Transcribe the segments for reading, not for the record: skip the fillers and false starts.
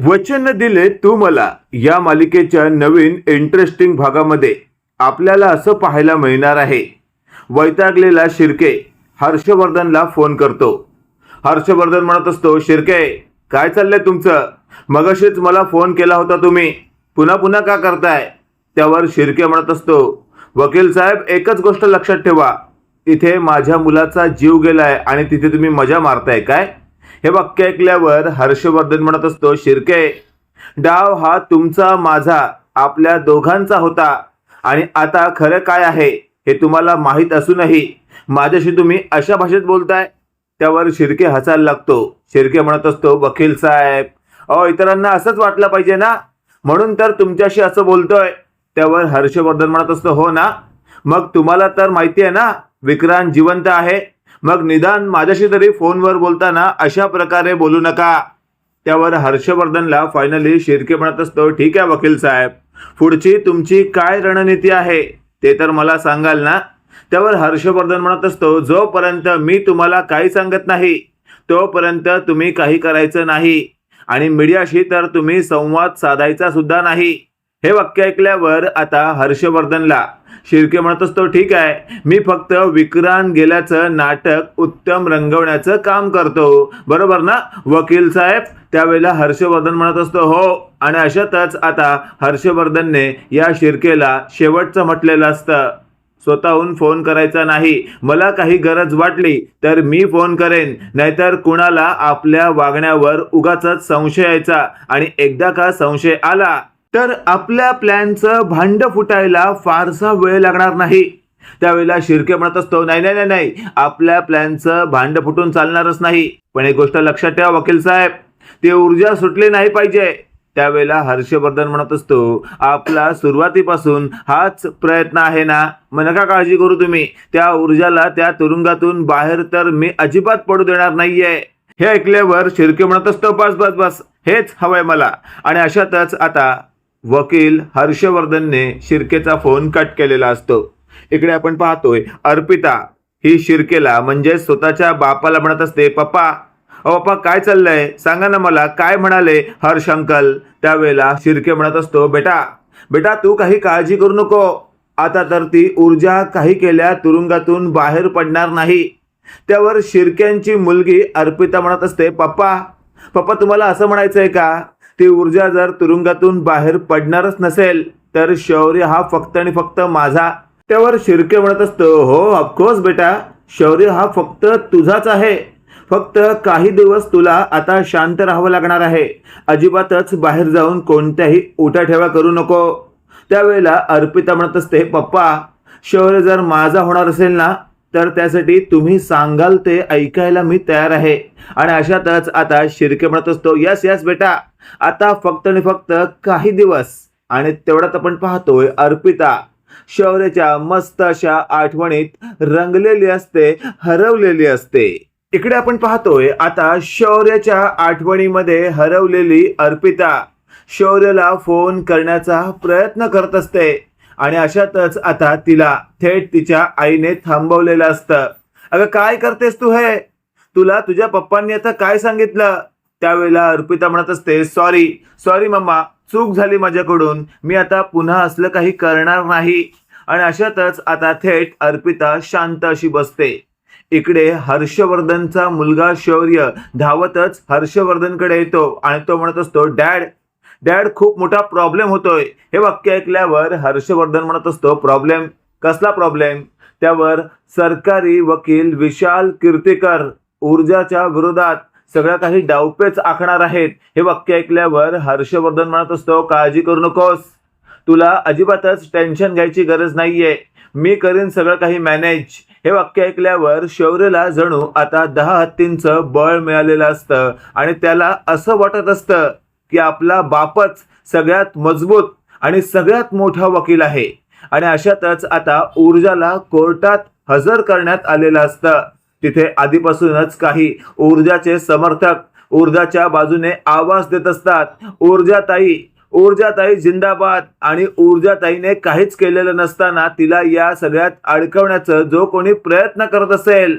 वचन दिले तू मला या मालिकेच्या नवीन इंटरेस्टिंग भागामध्ये आपल्याला असं पाहायला मिळणार आहे. वैतागलेला शिर्के हर्षवर्धनला फोन करतो. हर्षवर्धन म्हणत असतो, शिर्के काय चाललंय तुमचं? मगाशीच मला फोन केला होता तुम्ही, पुन्हा पुन्हा का करताय? त्यावर शिर्के म्हणत असतो, वकील साहेब एकच गोष्ट लक्षात ठेवा, इथे माझ्या मुलाचा जीव गेलाय आणि तिथे तुम्ही मजा मारताय काय? हे वाक्य ऐकल्यावर हर्षवर्धन म्हणत असतो, शिर्के डाव हा तुमचा माझा आपल्या दोघांचा होता आणि आता खरं काय आहे हे तुम्हाला माहीत असूनही माझ्याशी तुम्ही अशा भाषेत बोलताय. त्यावर शिर्के हसायला लागतो. शिर्के म्हणत असतो, वकील साहेब इतरांना असंच वाटलं पाहिजे ना, म्हणून तर तुमच्याशी असं बोलतोय. त्यावर हर्षवर्धन म्हणत असतो, हो ना, मग तुम्हाला तर माहिती आहे ना विक्रांत जिवंत आहे, मग निदान माझ्याशी तरी फोनवर बोलताना अशा प्रकारे बोलू नका. त्यावर हर्षवर्धनला फायनली शिर्के म्हणत असतो, ठीक आहे वकील साहेब, पुढची तुमची काय रणनीती आहे ते तर मला सांगाल ना? त्यावर हर्षवर्धन म्हणत असतो, जोपर्यंत मी तुम्हाला काही सांगत नाही तोपर्यंत तुम्ही काही करायचं नाही आणि मीडियाशी तर तुम्ही संवाद साधायचा सुद्धा नाही. हे वाक्य ऐकल्यावर आता हर्षवर्धनला शिर्के म्हणत असतो, ठीक आहे, मी फक्त विक्रांत गेल्याचं नाटक उत्तम रंगवण्याचं काम करतो, बरोबर ना वकील साहेब? त्यावेळेला हर्षवर्धन म्हणत असतो, हो. आणि अशातच आता हर्षवर्धनने या शिर्केला शेवटचं म्हटलेलं असतं, स्वतःहून फोन करायचा नाही, मला काही गरज वाटली तर मी फोन करेन, नाहीतर कुणाला आपल्या वागण्यावर उगाचच संशय यायचा आणि एकदा का संशय आला तर आपल्या प्लॅनचं भांड फुटायला फारसा वेळ लागणार नाही. त्यावेळेला शिर्के म्हणत असतो, नाही नाही नाही नाही, आपल्या प्लॅनचं भांड फुटून चालणारच नाही, पण एक गोष्ट लक्षात ठेवा वकील साहेब, ती ऊर्जा सुटली नाही पाहिजे. त्यावेळेला हर्षवर्धन म्हणत असतो, आपला सुरुवातीपासून हाच प्रयत्न आहे ना, मग नका काळजी करू तुम्ही, त्या ऊर्जाला त्या तुरुंगातून बाहेर तर मी अजिबात पडू देणार नाहीये. हे ऐकल्यावर शिर्के म्हणत असतो, बस बस बस, हेच हवंय मला. आणि अशातच आता वकील हर्षवर्धनने शिर्केचा फोन कट केलेला असतो. इकडे आपण पाहतोय अर्पिता ही शिर्केला म्हणजे स्वतःच्या बापाला म्हणत असते, पप्पा पप्पा काय चाललंय सांगा ना मला, काय म्हणाले हर्ष अंकल? त्यावेळेला शिर्के म्हणत असतो, बेटा बेटा तू काही काळजी करू नको, आता तर ती ऊर्जा काही केल्या तुरुंगातून बाहेर पडणार नाही. त्यावर शिर्क्यांची मुलगी अर्पिता म्हणत असते, पप्पा पप्पा तुम्हाला असं म्हणायचंय का, ती ऊर्जा जर तुरुंगातून बाहेर पडणारच नसेल तर शौर्य हा फक्त आणि फक्त माझा. त्यावर शिर्के म्हणत असतो, हो ऑफकोर्स बेटा, शौर्य हा फक्त तुझाच आहे, फक्त काही दिवस तुला आता शांत राहावं लागणार आहे, अजिबातच बाहेर जाऊन कोणत्याही उठाठेवा करू नको. त्यावेळेला अर्पिता म्हणत असते, पप्पा शौर्य जर माझा होणार असेल ना तर त्यासाठी तुम्ही सांगाल ते ऐकायला मी तयार आहे. आणि अशातच आता शिर्के म्हणत असतो, यस यस बेटा, आता फक्त आणि फक्त काही दिवस. आणि तेवढ्यात आपण पाहतोय अर्पिता शौर्याच्या मस्त अशा आठवणीत रंगलेली असते, हरवलेली असते. इकडे आपण पाहतोय आता शौर्याच्या आठवणीमध्ये हरवलेली अर्पिता शौर्याला फोन करण्याचा प्रयत्न करत असते. आणि अशातच आता तिला थेट तिच्या आईने थांबवलेलं असतं. अगं काय करतेस तू, हे तुला तुझ्या पप्पांनी आता काय सांगितलं? त्यावेळेला अर्पिता म्हणत असते, सॉरी सॉरी मम्मा, चूक झाली माझ्याकडून, मी आता पुन्हा असलं काही करणार नाही. आणि अशातच आता थेट अर्पिता शांत अशी बसते. इकडे हर्षवर्धनचा मुलगा शौर्य धावतच हर्षवर्धनकडे येतो आणि तो म्हणत असतो, डॅड डॅड खूप मोठा प्रॉब्लेम होतोय. हे वाक्य ऐकल्यावर हर्षवर्धन म्हणत असतो, प्रॉब्लेम? कसला प्रॉब्लेम? त्यावर सरकारी वकील विशाल कीर्तिकर ऊर्जाच्या विरोधात सगळ्या काही डावपेच आखणार आहेत. हे वाक्य ऐकल्यावर हर्षवर्धन म्हणत असतो, काळजी करू नकोस, तुला अजिबातच टेन्शन घ्यायची गरज नाहीये, मी करीन सगळं काही मॅनेज. हे वाक्य ऐकल्यावर शौर्यला जणू आता 10 हत्तींचं बळ मिळालेलं असतं आणि त्याला असं वाटत असतं की आपला बापच सगळ्यात मजबूत आणि सगळ्यात मोठा वकील आहे. आणि अशातच आता ऊर्जाला कोर्टात हजर करण्यात आलेलं असतं. तिथे आधीपासूनच काही ऊर्जाचे समर्थक ऊर्जाच्या बाजूने आवाज देत असतात, ऊर्जाताई ऊर्जाताई जिंदाबाद. आणि ऊर्जाताईने काहीच केलेलं नसताना तिला या सगळ्यात अडकवण्याचा जो कोणी प्रयत्न करत असेल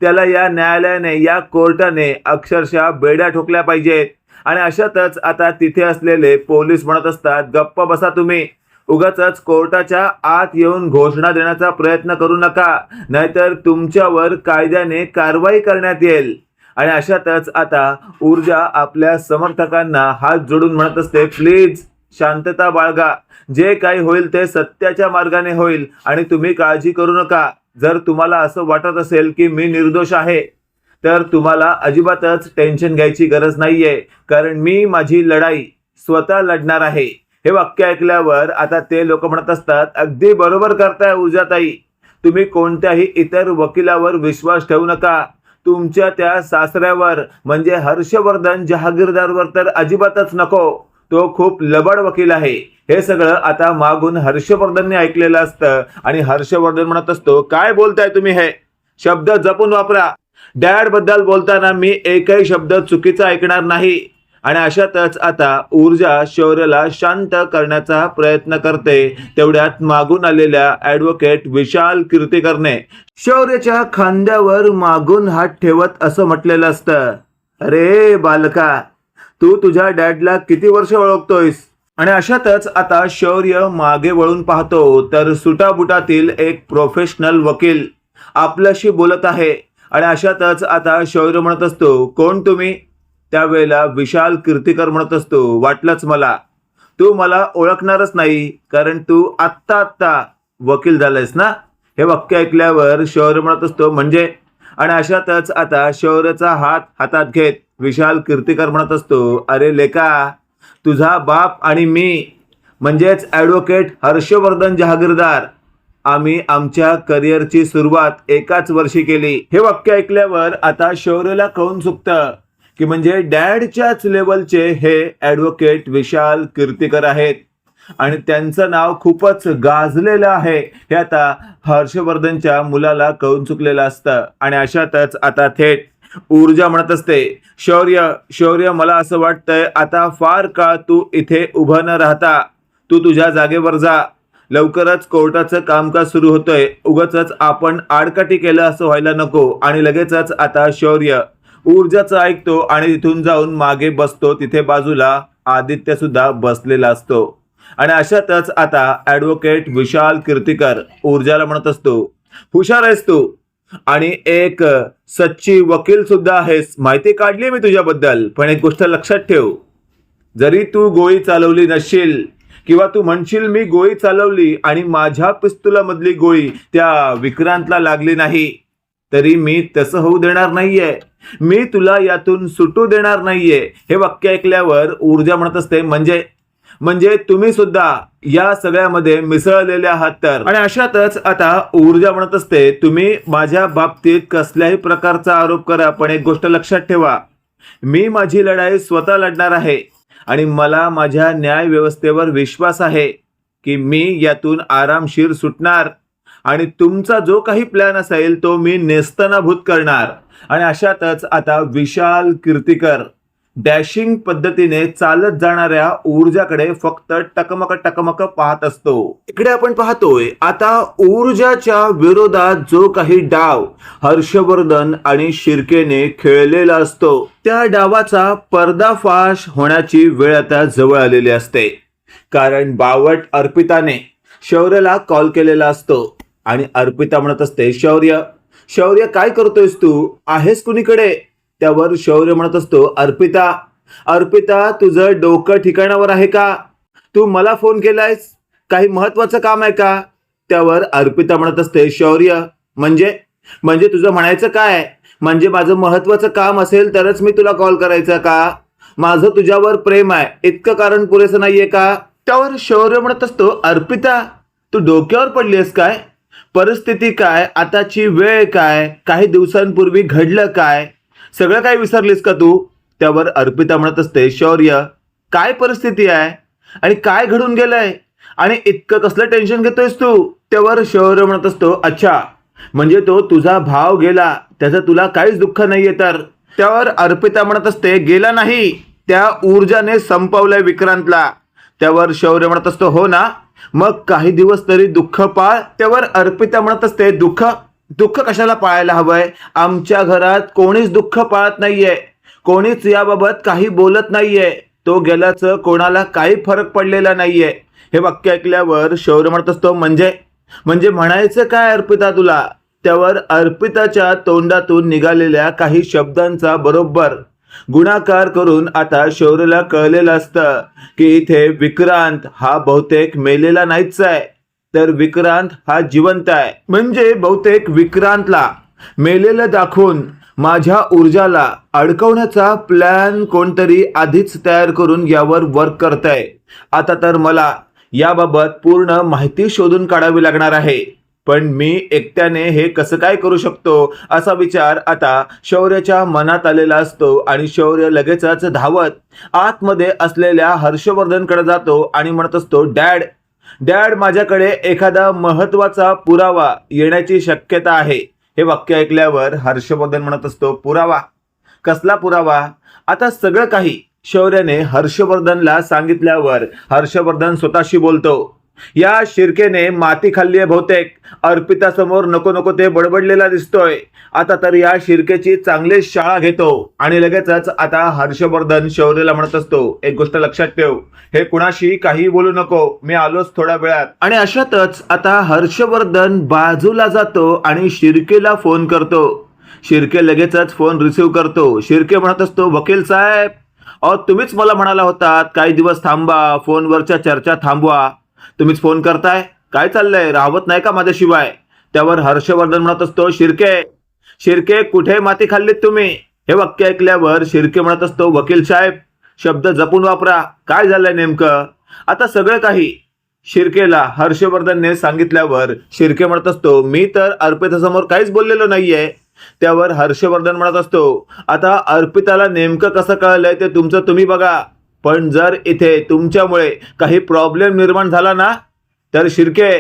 त्याला या न्यायालयाने, या कोर्टाने अक्षरशः बेड्या ठोकल्या पाहिजेत. आणि अशातच आता तिथे असलेले पोलीस म्हणत असतात, गप्प बसा तुम्ही, उगाचच कोर्टाच्या आत येऊन घोषणा देण्याचा प्रयत्न करू नका, नाहीतर तुमच्यावर कायद्याने कारवाई करण्यात येईल. आणि अशातच आता ऊर्जा आपल्या समर्थकांना हात जोडून म्हणत असते, प्लीज शांतता बाळगा, जे काही होईल ते सत्याच्या मार्गाने होईल आणि तुम्ही काळजी करू नका. जर तुम्हाला असं वाटत असेल की मी निर्दोष आहे तर तुम्हाला अजिबातच टेन्शन घ्यायची गरज नाहीये, कारण मी माझी लढाई स्वतः लढणार आहे. हे वाक्य ऐकल्यावर आता ते लोक म्हणत असतात, अगदी बरोबर करताय ऊर्जाताई, तुम्ही कोणत्याही इतर वकिलावर विश्वास ठेवू नका. तुमच्या त्या सासऱ्यावर म्हणजे हर्षवर्धन जहागीरदारवर तर अजिबातच नको, तो खूप लबाड वकील आहे. हे सगळं आता मागून हर्षवर्धनने ऐकलेलं असतं आणि हर्षवर्धन म्हणत असतो, काय बोलताय तुम्ही, हे शब्द जपून वापरा. डॅड बद्दल बोलताना मी एकही शब्द चुकीचा ऐकणार नाही. आणि अशातच आता ऊर्जा शौर्यला शांत करण्याचा प्रयत्न करते. तेवढ्यात मागून आलेल्या ॲडव्होकेट विशाल कीर्तिकरने शौर्याच्या खांद्यावर मागून हात ठेवत असं म्हटलेलं असतं, अरे बालका, तू तुझ्या डॅडला किती वर्ष ओळखतोयस? आणि अशातच आता शौर्य मागे वळून पाहतो तर सुटाबुटातील एक प्रोफेशनल वकील आपल्याशी बोलत आहे. आणि अशातच आता शौर्य म्हणत असतो, कोण तुम्ही? त्यावेळेला विशाल कीर्तिकर म्हणत असतो, वाटलंच मला, तू मला ओळखणारच नाही, कारण तू आत्ता वकील झालायस ना. हे वाक्य ऐकल्यावर शौर्य म्हणत असतो, म्हणजे? आणि अशातच आता शौर्याचा हात हातात घेत विशाल कीर्तिकर म्हणत असतो, अरे लेका, तुझा बाप आणि मी म्हणजेच ॲडव्होकेट हर्षवर्धन जहागीरदार, आम्ही आमच्या करिअरची सुरुवात एकाच वर्षी केली. हे वाक्य ऐकल्यावर आता शौर्यला कळून चुकतं की म्हणजे डॅडच्याच लेवलचे हे ॲडव्होकेट विशाल कीर्तिकर आहेत आणि त्यांचं नाव खूपच गाजलेलं आहे. हे आता हर्षवर्धनच्या मुलाला कळून चुकलेलं असतं. आणि अशातच आता थेट ऊर्जा म्हणत असते, शौर्य, मला असं वाटतंय आता फार काळ तू इथे उभं न राहता तू तुझ्या जागेवर जा. लवकरच कोर्टाचं कामकाज सुरू होतंय, उगाचच आपण आडकाठी केलं असं व्हायला नको. आणि लगेचच आता शौर्य ऊर्जाचं ऐकतो आणि तिथून जाऊन मागे बसतो. तिथे बाजूला आदित्य सुद्धा बसलेला असतो. आणि अशातच आता ॲडव्होकेट विशाल कीर्तिकर ऊर्जाला म्हणत असतो, हुशार आहेस तू आणि एक सच्ची वकील सुद्धा आहेस, माहिती काढली मी तुझ्याबद्दल. पण एक गोष्ट लक्षात ठेव, जरी तू गोळी चालवली नसशील किंवा तू म्हणशील मी गोळी चालवली आणि माझ्या पिस्तुलामधली गोळी त्या विक्रांतला लागली नाही, तरी मी तसं होऊ देणार नाहीये, मी तुला यातून सुटू देणार नाहीये. हे वाक्य ऐकल्यावर ऊर्जा म्हणत असते, म्हणजे तुम्ही सुद्धा या सगळ्यामध्ये मिसळलेले आहात तर. आणि अशातच आता ऊर्जा म्हणत असते, तुम्ही माझ्या बाबतीत कसल्याही प्रकारचा आरोप करा, पण एक गोष्ट लक्षात ठेवा, मी माझी लढाई स्वतः लढणार आहे आणि मला माझ्या न्याय व्यवस्थेवर विश्वास आहे की मी यातून आरामशीर सुटणार आणि तुमचा जो काही प्लॅन असेल तो मी नेस्तनाभूत करणार. आणि अशातच आता विशाल कीर्तिकर डॅशिंग पद्धतीने चालत जाणाऱ्या ऊर्जाकडे फक्त टकमक पाहत असतो. इकडे आपण पाहतोय आता ऊर्जाच्या विरोधात जो काही डाव हर्षवर्धन आणि शिर्केने खेळलेला असतो, त्या डावाचा पर्दाफाश होण्याची वेळ आता जवळ आलेली असते. कारण बावट अर्पिताने शौर्यला कॉल केलेला असतो आणि अर्पिता म्हणत असते, शौर्य काय करतोयस तू, आहेस कुणीकडे? त्यावर शौर्य म्हणत असतो, अर्पिता तुझं डोकं ठिकाणावर आहे का? तू मला फोन केलायस, काही महत्वाचं काम आहे का? त्यावर अर्पिता म्हणत असते, शौर्य म्हणजे तुझं म्हणायचं काय? म्हणजे माझं महत्वाचं काम असेल तरच मी तुला कॉल करायचा का? माझं तुझ्यावर प्रेम आहे, इतकं कारण पुरेसं नाहीये का? त्यावर शौर्य म्हणत असतो, अर्पिता तू डोक्यावर पडलीस काय? परिस्थिती काय, आताची वेळ काय, काही दिवसांपूर्वी घडलं काय, सगळं काय विसरलीस का तू? त्यावर अर्पिता म्हणत असते, शौर्य काय परिस्थिती आहे आणि काय घडून गेलंय आणि इतकं कसलं टेन्शन घेतोयस तू? त्यावर शौर्य म्हणत असतो, अच्छा म्हणजे तो तुझा भाव गेला त्याचं तुला काहीच दुःख नाहीये तर? त्यावर अर्पिता म्हणत असते, गेला नाही, त्या ऊर्जाने संपवलंय विक्रांतला. त्यावर शौर्य म्हणत असतो, हो ना, मग काही दिवस तरी दुःख पाळ. त्यावर अर्पिता म्हणत असते, दुःख कशाला पाळायला हवंय? आमच्या घरात कोणीच दुःख पाळत नाहीये, कोणीच याबाबत काही बोलत नाहीये. तो गेल्याचं कोणाला काही फरक पडलेला नाहीये. हे वाक्य ऐकल्यावर शौर्य म्हणत असतो, म्हणजे म्हणजे म्हणायचं काय अर्पिता तुला? त्यावर अर्पिताच्या तोंडातून निघालेल्या काही शब्दांचा बरोबर गुणाकार करून आता शौर्यला कळलेलं असतं की इथे विक्रांत हा बहुतेक मेलेला नाहीच आहे, तर विक्रांत हा जिवंत आहे. म्हणजे बहुतेक विक्रांतला मेलेलं दाखवून माझ्या ऊर्जाला अडकवण्याचा प्लॅन कोणतरी आधीच तयार करून यावर वर्क करतंय. आता तर मला याबाबत पूर्ण माहिती शोधून काढावी लागणार आहे. पण मी एकट्याने हे कसं काय करू शकतो असा विचार आता शौर्याच्या मनात आलेला असतो आणि शौर्य लगेचच धावत आतमध्ये असलेल्या हर्षवर्धनकडे जातो आणि म्हणत असतो, डॅड डॅड माझ्याकडे एखादा महत्वाचा पुरावा येण्याची शक्यता आहे. हे वाक्य ऐकल्यावर हर्षवर्धन म्हणत असतो, पुरावा? कसला पुरावा? आता सगळं काही शौर्याने हर्षवर्धनला सांगितल्यावर हर्षवर्धन स्वतःशी बोलतो, या शिर्केने माती खाल्ली आहे बहुतेक. अर्पिता समोर नको नको ते बडबडलेला दिसतोय. आता तर या शिर्केची चांगली शाळा घेतो. आणि लगेचच आता हर्षवर्धन शौर्यला म्हणत असतो, एक गोष्ट लक्षात ठेव, हे कुणाशी काही बोलू नको, मी आलोच थोड्या वेळात. आणि अशातच आता हर्षवर्धन बाजूला जातो आणि शिर्केला फोन करतो. शिर्के लगेचच फोन रिसिव्ह करतो. शिर्के म्हणत असतो, वकील साहेब, तुम्हीच मला म्हणाला होतात काही दिवस थांबा, फोनवरच्या चर्चा थांबवा. तुम्हीच फोन करताय, काय चाललंय, राहवत नाही का माझ्याशिवाय? त्यावर हर्षवर्धन म्हणत असतो, शिर्के शिर्के कुठे माती खाल्लीत तुम्ही? हे वाक्य ऐकल्यावर शिर्के म्हणत असतो, वकील साहेब शब्द जपून वापरा, काय झालंय नेमकं? आता सगळं काही शिर्केला हर्षवर्धनने सांगितल्यावर शिर्के म्हणत असतो, मी तर अर्पितासमोर काहीच बोललेलो नाहीये. त्यावर हर्षवर्धन म्हणत असतो, आता अर्पिताला नेमकं कसं कळलंय ते तुमचं तुम्ही बघा, पण जर इथे तुमच्यामुळे काही प्रॉब्लेम निर्माण झाला ना, तर शिर्के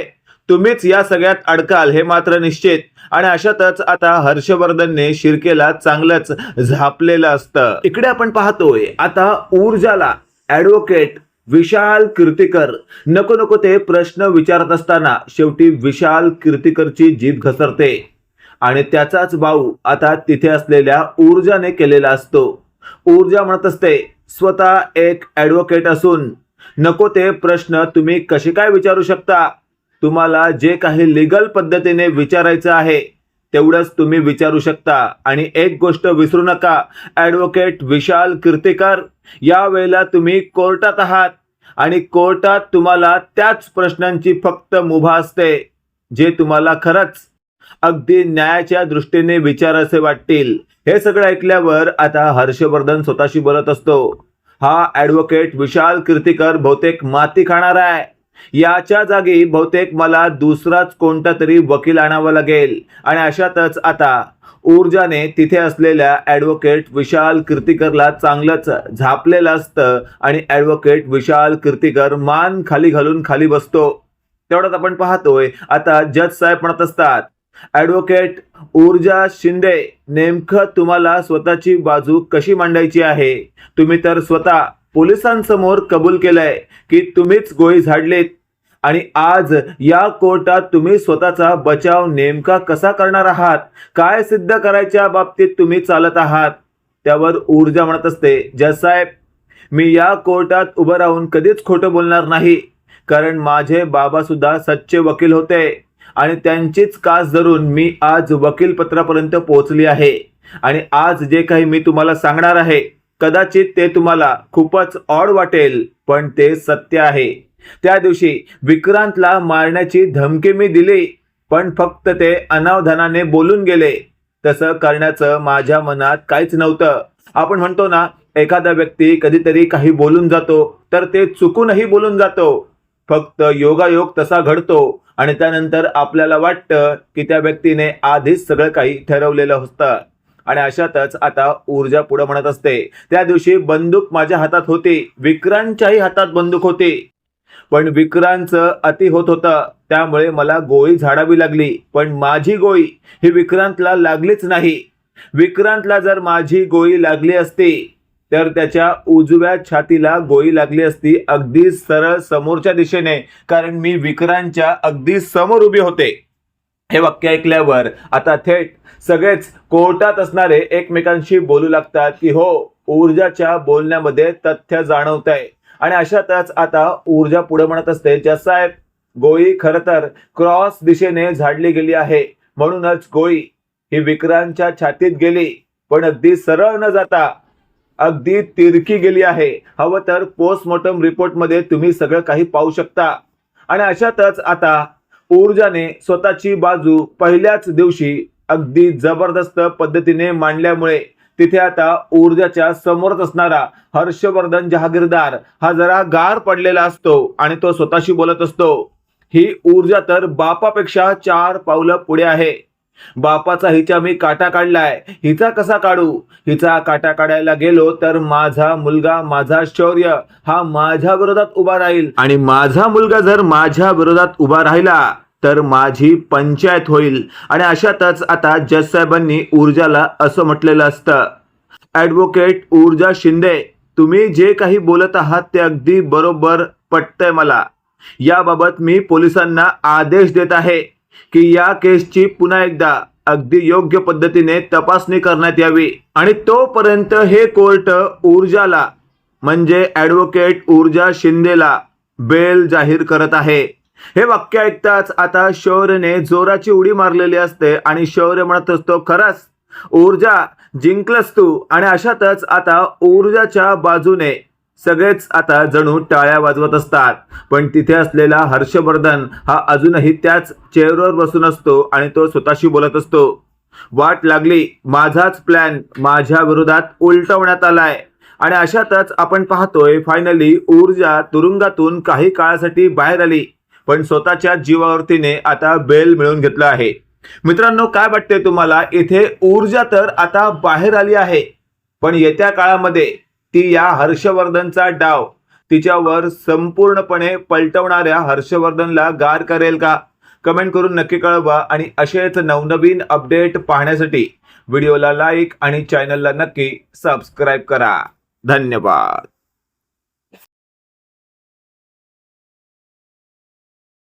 तुम्हीच या सगळ्यात अडकाल हे मात्र निश्चित. आणि अशातच आता हर्षवर्धनने शिर्केला चांगलंच झापलेलं असतं. इकडे आपण पाहतोय आता ऊर्जाला ॲडव्होकेट विशाल कीर्तिकर नको नको ते प्रश्न विचारत असताना शेवटी विशाल कीर्तिकरची जीभ घसरते आणि त्याचाच भाऊ आता तिथे असलेल्या ऊर्जाने केलेला असतो. ऊर्जा म्हणत असते, स्वतः एक ॲडव्होकेट असून नको ते प्रश्न तुम्ही कसे काय विचारू शकता? तुम्हाला जे काही लीगल पद्धतीने विचारायचं आहे तेवढंच तुम्ही विचारू शकता. आणि एक गोष्ट विसरू नका, ॲडव्होकेट विशाल कीर्तिकर, या वेळेला तुम्ही कोर्टात आहात आणि कोर्टात तुम्हाला त्याच प्रश्नांची फक्त मुभा असते जे तुम्हाला खरंच अगदी न्यायाच्या दृष्टीने विचारायचे वाटतील. हे सगळं ऐकल्यावर आता हर्षवर्धन स्वतःशी बोलत असतो, हा ॲडव्होकेट विशाल कीर्तिकर बहुतेक माती खाणार आहे. याच्या जागी बहुतेक मला दुसराच कोणता तरी वकील आणावा लागेल. आणि अशातच आता ऊर्जाने तिथे असलेल्या ॲडव्होकेट विशाल कीर्तिकरला चांगलंच झापलेलं असतं आणि ॲडव्होकेट विशाल कीर्तिकर मान खाली घालून खाली बसतो. तेवढ्यात आपण पाहतोय आता जज साहेब म्हणत असतात, ॲडव्होकेट ऊर्जा शिंदे, नेमकं तुम्हाला स्वतःची बाजू कशी मांडायची आहे? तुम्ही तर स्वतः पोलिसांसमोर कबूल केलंय की तुम्हीच गोळी झाडलीत आणि आज या कोर्टात तुम्ही स्वतःचा बचाव नेमका कसा करणार आहात? काय सिद्ध करायच्या बाबतीत तुम्ही चालत आहात? त्यावर ऊर्जा म्हणत असते, जज साहेब, मी या कोर्टात उभं राहून कधीच खोटं बोलणार नाही, कारण माझे बाबा सुद्धा सच्चे वकील होते आणि त्यांचीच कास धरून मी आज वकीलपत्रापर्यंत पोहोचली आहे. आणि आज जे काही मी तुम्हाला सांगणार आहे कदाचित ते तुम्हाला खूपच ऑड वाटेल, पण ते सत्य आहे. त्या दिवशी विक्रांतला मारण्याची धमकी मी दिली, पण फक्त ते अनावधानाने बोलून गेले. तसं करण्याचं माझ्या मनात काहीच नव्हतं. आपण म्हणतो ना, एखादा व्यक्ती कधीतरी काही बोलून जातो तर ते चुकूनही बोलून जातो. फक्त योगायोग तसा घडतो आणि त्यानंतर आपल्याला वाटतं की त्या व्यक्तीने आधीच सगळं काही ठरवलेलं होतं. आणि अशातच आता ऊर्जा पुढे म्हणत असते, त्या दिवशी बंदूक माझ्या हातात होती, विक्रांतच्याही हातात बंदूक होती, पण विक्रांतचं अति होत होतं, त्यामुळे मला गोळी झाडावी लागली. पण माझी गोळी ही विक्रांतला लागलीच नाही. विक्रांतला जर माझी गोळी लागली असती तर त्याच्या उजव्या छातीला गोळी लागली असती, अगदी सरळ समोरच्या दिशेने, कारण मी विक्रांतच्या अगदी समोर उभे होते. हे वाक्य ऐकल्यावर आता थेट सगळेच कोर्टात असणारे एकमेकांशी बोलू लागतात की हो, ऊर्जाच्या बोलण्यामध्ये तथ्य जाणवतंय. आणि अशातच आता ऊर्जा पुढे म्हणत असते, जज साहेब, गोळी खरं तर क्रॉस दिशेने झाडली गेली आहे, म्हणूनच गोळी ही विक्रांतच्या छातीत गेली, पण अगदी सरळ न जाता अगदी तिरकी गेली आहे. हवं तर पोस्टमॉर्टम रिपोर्टमध्ये तुम्ही सगळं काही पाहू शकता. आणि अशातच आता ऊर्जाने स्वतःची बाजू पहिल्याच दिवशी अगदी जबरदस्त पद्धतीने मांडल्यामुळे तिथे आता ऊर्जाच्या समोरच असणारा हर्षवर्धन जहागीरदार हा जरा गार पडलेला असतो आणि तो स्वतःशी बोलत असतो, ही ऊर्जा तर बापापेक्षा 4 पावलं पुढे आहे. बापाचा हिचा मी काटा काढलाय, हिचा कसा काढू? हिचा काटा काढायला गेलो तर माझा मुलगा, माझा शौर्य हा माझ्या विरोधात उभा राहील, आणि माझा मुलगा जर माझ्या विरोधात उभा राहिला तर माझी पंचायत होईल. आणि अशातच आता जज साहेबांनी ऊर्जाला असं म्हटलेलं असतं, ॲडव्होकेट ऊर्जा शिंदे, तुम्ही जे काही बोलत आहात ते अगदी बरोबर पटतंय मला. याबाबत मी पोलिसांना आदेश देत आहे की या केसची पुन्हा एकदा अगदी योग्य पद्धतीने तपासणी करण्यात यावी, आणि तोपर्यंत हे कोर्ट ऊर्जाला म्हणजे ॲडव्होकेट ऊर्जा शिंदेला बेल जाहीर करत आहे. हे वाक्य ऐकताच आता शौर्यने जोराची उडी मारलेली असते आणि शौर्य म्हणत असतो, खरंच ऊर्जा जिंकलंस तू. आणि अशातच आता ऊर्जाच्या बाजूने सगळेच आता जणू टाळ्या वाजवत असतात, पण तिथे असलेला हर्षवर्धन हा अजूनही त्याच चेअरवर बसून असतो आणि तो स्वतःशी बोलत असतो, वाट लागली, माझाच प्लॅन माझ्या विरोधात उलटवण्यात आलाय. आणि अशातच आपण पाहतोय फायनली ऊर्जा तुरुंगातून काही काळासाठी बाहेर आली, पण स्वतःच्या जीवावरतीने आता बेल मिळवून घेतलं आहे. मित्रांनो, काय वाटते तुम्हाला? इथे ऊर्जा तर आता बाहेर आली आहे, पण येत्या काळामध्ये ती या हर्षवर्धनचा डाव तिच्यावर संपूर्णपणे पलटवणाऱ्या हर्षवर्धनला गार करेल का? कमेंट करून नक्की कळवा. आणि असेच नवनवीन अपडेट पाहण्यासाठी व्हिडिओला लाईक आणि चॅनलला नक्की सबस्क्राईब करा. धन्यवाद.